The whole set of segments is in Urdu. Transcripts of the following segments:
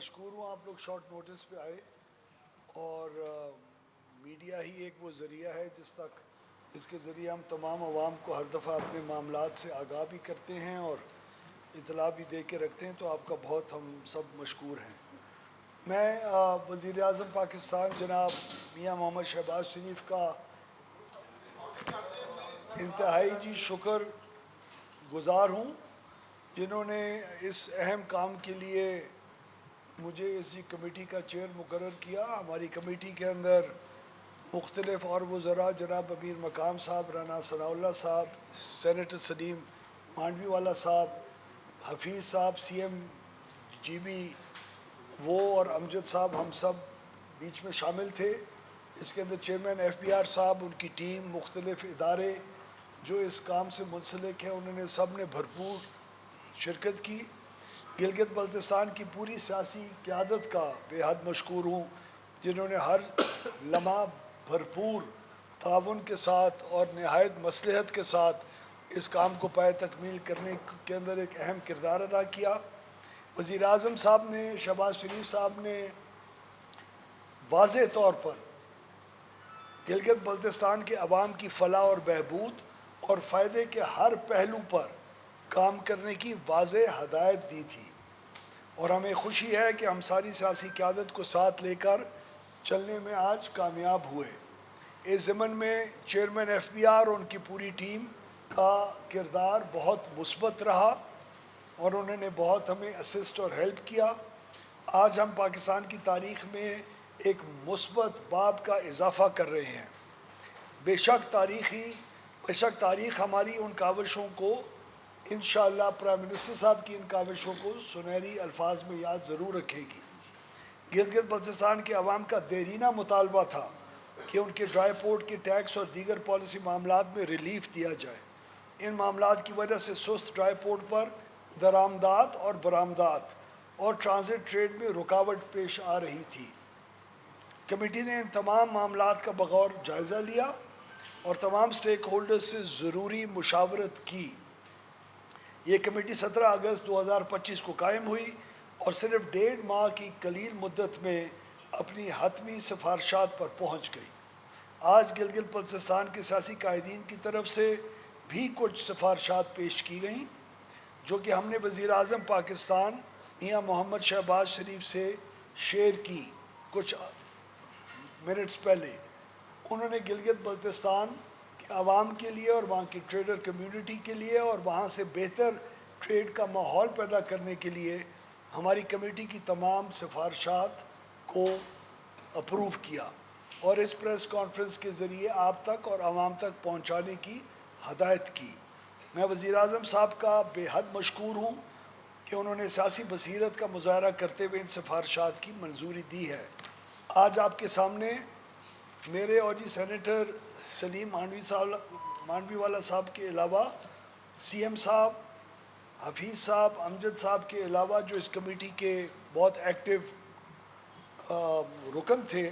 مشکور ہوں آپ لوگ شارٹ نوٹس پہ آئے اور میڈیا ہی ایک وہ ذریعہ ہے جس کے ذریعے ہم تمام عوام کو ہر دفعہ اپنے معاملات سے آگاہ بھی کرتے ہیں اور اطلاع بھی دے کے رکھتے ہیں، تو آپ کا بہت ہم سب مشکور ہیں۔ میں وزیر اعظم پاکستان جناب میاں محمد شہباز شریف کا انتہائی شکر گزار ہوں، جنہوں نے اس اہم کام کے لیے مجھے اسی کمیٹی کا چیئر مقرر کیا۔ ہماری کمیٹی کے اندر مختلف اور وزراء جناب امیر مقام صاحب، رانا ثناء اللہ صاحب، سینیٹر سلیم مانڈوی والا صاحب، حفیظ صاحب سی ایم جی بی، وہ اور امجد صاحب، ہم سب بیچ میں شامل تھے۔ اس کے اندر چیئرمین ایف بی آر صاحب، ان کی ٹیم، مختلف ادارے جو اس کام سے منسلک ہیں، انہوں نے سب نے بھرپور شرکت کی۔ گلگت بلتستان کی پوری سیاسی قیادت کا بے حد مشکور ہوں، جنہوں نے ہر لمحہ بھرپور تعاون کے ساتھ اور نہایت مصلحت کے ساتھ اس کام کو پائے تکمیل کرنے کے اندر ایک اہم کردار ادا کیا۔ وزیر اعظم صاحب نے، شہباز شریف صاحب نے واضح طور پر گلگت بلتستان کے عوام کی فلاح اور بہبود اور فائدے کے ہر پہلو پر کام کرنے کی واضح ہدایت دی تھی، اور ہمیں خوشی ہے کہ ہم ساری سیاسی قیادت کو ساتھ لے کر چلنے میں آج کامیاب ہوئے۔ اس ضمن میں چیئرمین ایف بی آر اور ان کی پوری ٹیم کا کردار بہت مثبت رہا اور انہوں نے بہت ہمیں اسسٹ اور ہیلپ کیا۔ آج ہم پاکستان کی تاریخ میں ایک مثبت باب کا اضافہ کر رہے ہیں۔ بے شک تاریخ ہماری ان کاوشوں کو انشاءاللہ پرائم منسٹر صاحب کی ان کاوشوں کو سنہری الفاظ میں یاد ضرور رکھے گی۔ گلگت بلتستان کے عوام کا دیرینہ مطالبہ تھا کہ ان کے ڈرائی پورٹ کے ٹیکس اور دیگر پالیسی معاملات میں ریلیف دیا جائے۔ ان معاملات کی وجہ سے سست ڈرائی پورٹ پر درآمدات اور برآمدات اور ٹرانزٹ ٹریڈ میں رکاوٹ پیش آ رہی تھی۔ کمیٹی نے ان تمام معاملات کا بغور جائزہ لیا اور تمام سٹیک ہولڈرز سے ضروری مشاورت کی۔ یہ کمیٹی 17 اگست 2025 کو قائم ہوئی اور صرف 1.5 ماہ کی قلیل مدت میں اپنی حتمی سفارشات پر پہنچ گئی۔ آج گلگت بلتستان کے سیاسی قائدین کی طرف سے بھی کچھ سفارشات پیش کی گئیں، جو کہ ہم نے وزیر اعظم پاکستان میاں محمد شہباز شریف سے شیئر کی کچھ منٹس پہلے۔ انہوں نے گلگت بلتستان کے عوام کے لیے اور وہاں کی ٹریڈر کمیونٹی کے لیے اور وہاں سے بہتر ٹریڈ کا ماحول پیدا کرنے کے لیے ہماری کمیٹی کی تمام سفارشات کو اپروو کیا اور اس پریس کانفرنس کے ذریعے آپ تک اور عوام تک پہنچانے کی ہدایت کی۔ میں وزیر اعظم صاحب کا بے حد مشکور ہوں کہ انہوں نے سیاسی بصیرت کا مظاہرہ کرتے ہوئے ان سفارشات کی منظوری دی ہے۔ آج آپ کے سامنے میرے اور سینیٹر سلیم مانڈوی والا صاحب کے علاوہ سی ایم صاحب، حفیظ صاحب، امجد صاحب کے علاوہ جو اس کمیٹی کے بہت ایکٹیو رکن تھے،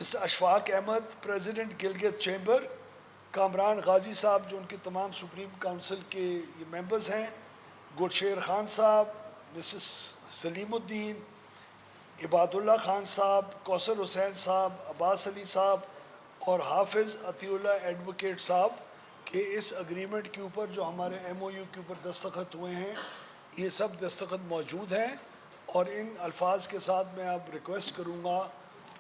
mister Ashfaq Ahmed president Gilgit chamber, Kamran Ghazi صاحب جو ان کے تمام سپریم کونسل کے یہ ممبرز ہیں، گڈشیر خان صاحب، مسٹر سلیم الدین، عباد اللہ خان صاحب، کوثر حسین صاحب، عباس علی صاحب اور حافظ عطی اللہ ایڈوکیٹ صاحب کے اس اگریمنٹ کے اوپر جو ہمارے ایم او یو کے اوپر دستخط ہوئے ہیں، یہ سب دستخط موجود ہیں۔ اور ان الفاظ کے ساتھ میں اب ریکویسٹ کروں گا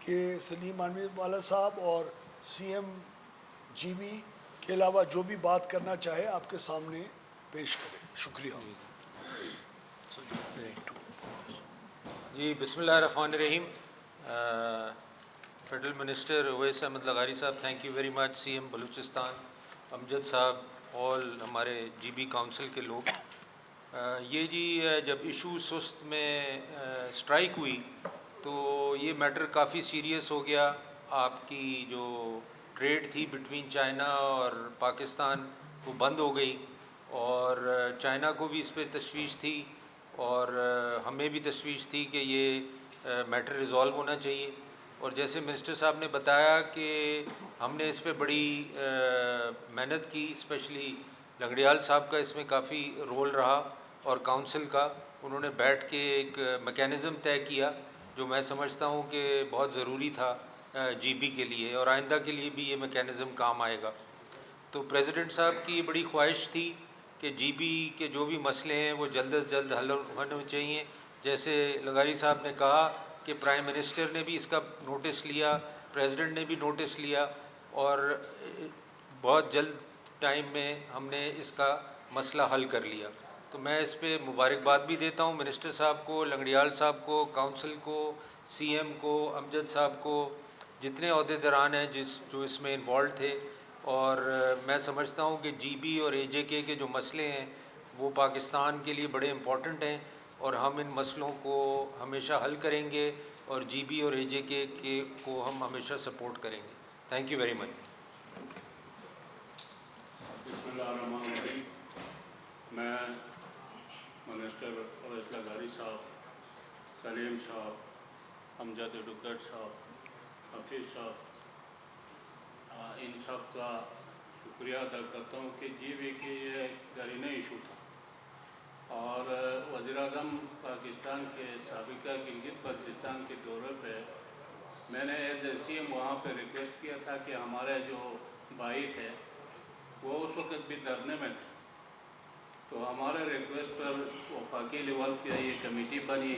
کہ سلیم مانوی والا صاحب اور سی ایم جی بی کے علاوہ جو بھی بات کرنا چاہے آپ کے سامنے پیش کریں۔ شکریہ۔ جی بسم اللہ الرحمن الرحیم۔ فیڈرل منسٹر اویس احمد لغاری sahab, thank you very much. C M Balochistan Amjad sahab, all ہمارے جی بی کونسل کے لوگ، یہ جی جب ایشو سست میں سٹرائک ہوئی تو یہ میٹر کافی سیریس ہو گیا۔ آپ کی جو ٹریڈ تھی بٹوین چائنا اور پاکستان وہ بند ہو گئی، اور چائنا کو بھی اس پہ تشویش تھی اور ہمیں بھی تشویش تھی کہ یہ میٹر ریزالو ہونا چاہیے۔ اور جیسے منسٹر صاحب نے بتایا کہ ہم نے اس پہ بڑی محنت کی، اسپیشلی لنگڑیال صاحب کا اس میں کافی رول رہا اور کونسل کا، انہوں نے بیٹھ کے ایک میکینزم طے کیا جو میں سمجھتا ہوں کہ بہت ضروری تھا جی بی کے لیے، اور آئندہ کے لیے بھی یہ میکینزم کام آئے گا۔ تو پریزیڈنٹ صاحب کی بڑی خواہش تھی کہ جی بی کے جو بھی مسئلے ہیں وہ جلد از جلد حل ہونے چاہیے۔ جیسے لغاری صاحب نے کہا کہ پرائم منسٹر نے بھی اس کا نوٹس لیا، پریزیڈنٹ نے بھی نوٹس لیا، اور بہت جلد ٹائم میں ہم نے اس کا مسئلہ حل کر لیا۔ تو میں اس پہ مبارکباد بھی دیتا ہوں منسٹر صاحب کو، لنگڑیال صاحب کو، کونسل کو، سی ایم کو، امجد صاحب کو، جتنے عہدیداران ہیں جو اس میں انوالوڈ تھے۔ اور میں سمجھتا ہوں کہ جی بی اور اے جے کے جو مسئلے ہیں وہ پاکستان کے لیے بڑے امپورٹنٹ ہیں، اور ہم ان مسئلوں کو ہمیشہ حل کریں گے، اور جی بی اور اے جے کے کو ہم ہمیشہ سپورٹ کریں گے۔ تھینک یو ویری مچ۔ بسم اللہ الرحمن الرحیم۔ میں منسٹر اویس لغاری صاحب، سلیم صاحب، امجد ڈگڈ صاحب، حفیظ صاحب، ان سب کا شکریہ ادا کرتا ہوں کہ جی بی کی یہ گرینہ ایشو تھا، اور وزیر اعظم پاکستان کے سابقہ گلگت بلتستان کے دورے پہ میں نے ایز اے سی ایم وہاں پہ ریکویسٹ کیا تھا کہ ہمارے جو بھائی تھے وہ اس وقت بھی دھرنے میں تھے، تو ہمارے ریکویسٹ پر وفاقی لیول کی یہ کمیٹی بنی۔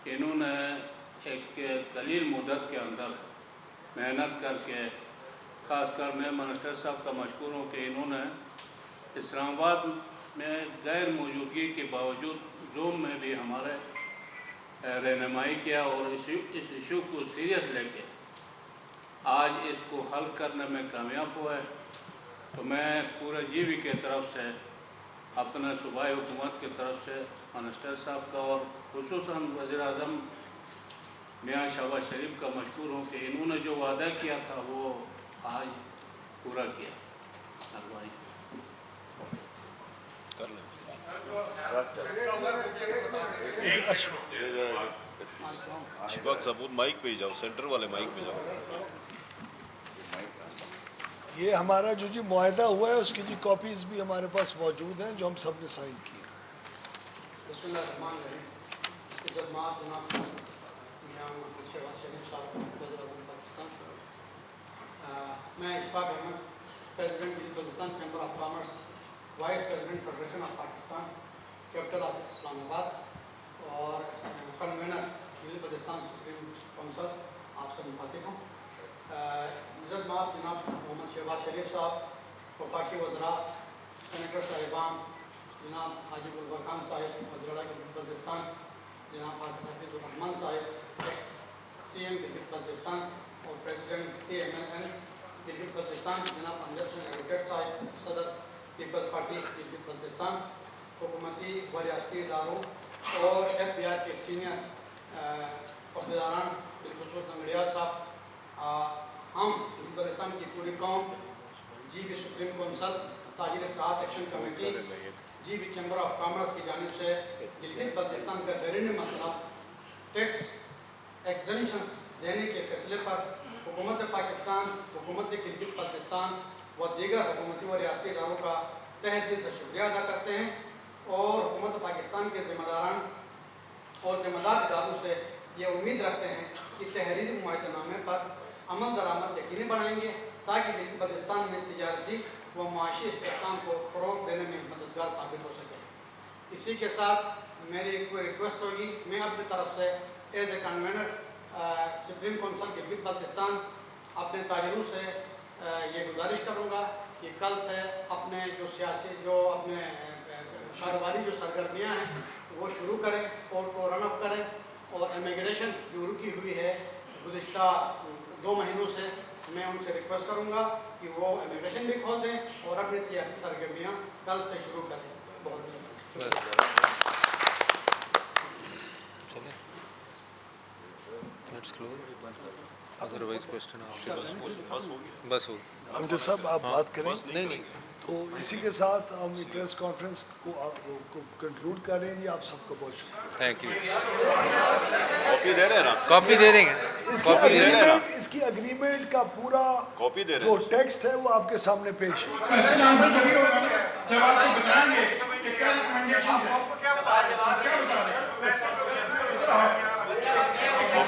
انہوں نے ایک قلیل مدت کے اندر محنت کر کے، خاص کر میں منسٹر صاحب کا مشکور ہوں کہ انہوں نے اسلام آباد میں غیر موجودگی کے باوجود زوم میں بھی ہمارے رہنمائی کیا، اور اس ایشو کو سیریس لے کے آج اس کو حل کرنے میں کامیاب ہوا ہے۔ تو میں پورے جی بی کی طرف سے، اپنے صوبائی حکومت کی طرف سے منسٹر صاحب کا اور خصوصاً وزیر اعظم میاں شہباز شریف کا مشکور ہوں کہ انہوں نے جو وعدہ کیا تھا وہ آج پورا کیا۔ اشفاق ثبوت مائک پہ جاؤ، سینٹر والے مائک پہ جاؤ۔ یہ ہمارا جو معاہدہ ہوا ہے اس کی جی کاپیز بھی ہمارے پاس موجود ہیں جو ہم سب نے سائن کی ہے۔ بسم اللہ الرحمن الرحیم۔ عزت مآب جناب میاں شہباز شریف صاحب، وزیر اعظم پاکستان، میں Ashfaq Ahmed, president Balochistan chamber of commerce, vice president federation of Pakistan, capital office Islamabad, اور کنوینر بلوچستان سپریم کونسل، آپ سے مخاطب ہوں۔ عزت مآب جناب محمد شہباز شریف صاحب، وفاقی وزراء، سینیٹر صاحبان، جناب حاجی گلبر خان صاحب، وزیر اعلیٰ گلگت بلتستان، جناب حافظ Hafeez ur Rehman sahib, ex C M Gilgit Baltistan اور president P M L N Gilgit Baltistan, جناب امجد ڈگڈ صاحب، صدر پیپلز پارٹی گلگت بلتستان، حکومتی و ریاستی اداروں اور ایف بی آئی کے سینئر عہدیداران، بالخصوص لنگڑیال صاحب، ہم گلگت بلتستان کی پوری قوم، جی بی سپریم کونسل، تاجر اتحاد action committee, G B chamber of commerce کی جانب سے گلگت بلتستان کا بیرونی مسئلہ ٹیکس ایگزمپشنز دینے کے فیصلے پر حکومت پاکستان، حکومت گلگت بلتستان و دیگر حکومتی و ریاستی اداروں کا تہہ دل سے شکریہ ادا کرتے ہیں، اور حکومت پاکستان کے ذمہ داران اور ذمہ دار اداروں سے یہ امید رکھتے ہیں کہ تحریری معاہدہ نامے پر عمل درآمد یقینی بنائیں گے تاکہ گلگت بلتستان میں تجارتی و معاشی استحکام کو فروغ دینے میں مددگار ثابت ہو سکے۔ اسی کے ساتھ میری کوئی ریکویسٹ ہوگی، میں اپنی طرف سے as a convener supreme council Gilgit Baltistan اپنے تاجروں سے یہ گزارش کروں گا کہ کل سے اپنے جو اپنے کاروباری جو سرگرمیاں ہیں وہ شروع کریں، کورٹ کو رن اپ کریں، اور امیگریشن جو رکی ہوئی ہے گزشتہ 2 مہینوں سے، میں ان سے ریکویسٹ کروں گا کہ وہ امیگریشن بھی کھول دیں اور اپنی تجارتی سرگرمیاں کل سے شروع کریں۔ بہت بس ہو امجد صاحب آپ بات کریں۔ نہیں تو اسی کے ساتھ ہم پریس کانفرنس کو کنکلوڈ کر رہے ہیں جی۔ آپ سب کا بہت شکریہ۔ Thank you. کاپی دے رہے ہیں نا؟ کاپی دے دیں گے، کاپی دے دیں گے۔ اس کی اگریمنٹ کا پورا کاپی دے رہے جو ہیں۔ ٹیکسٹ ہے وہ آپ کے سامنے پیش ہے۔ جب آپ کو بتائیں گے کہ کیا ریکمنڈیشن ہے، آپ کو کیا بتا رہے ہیں؟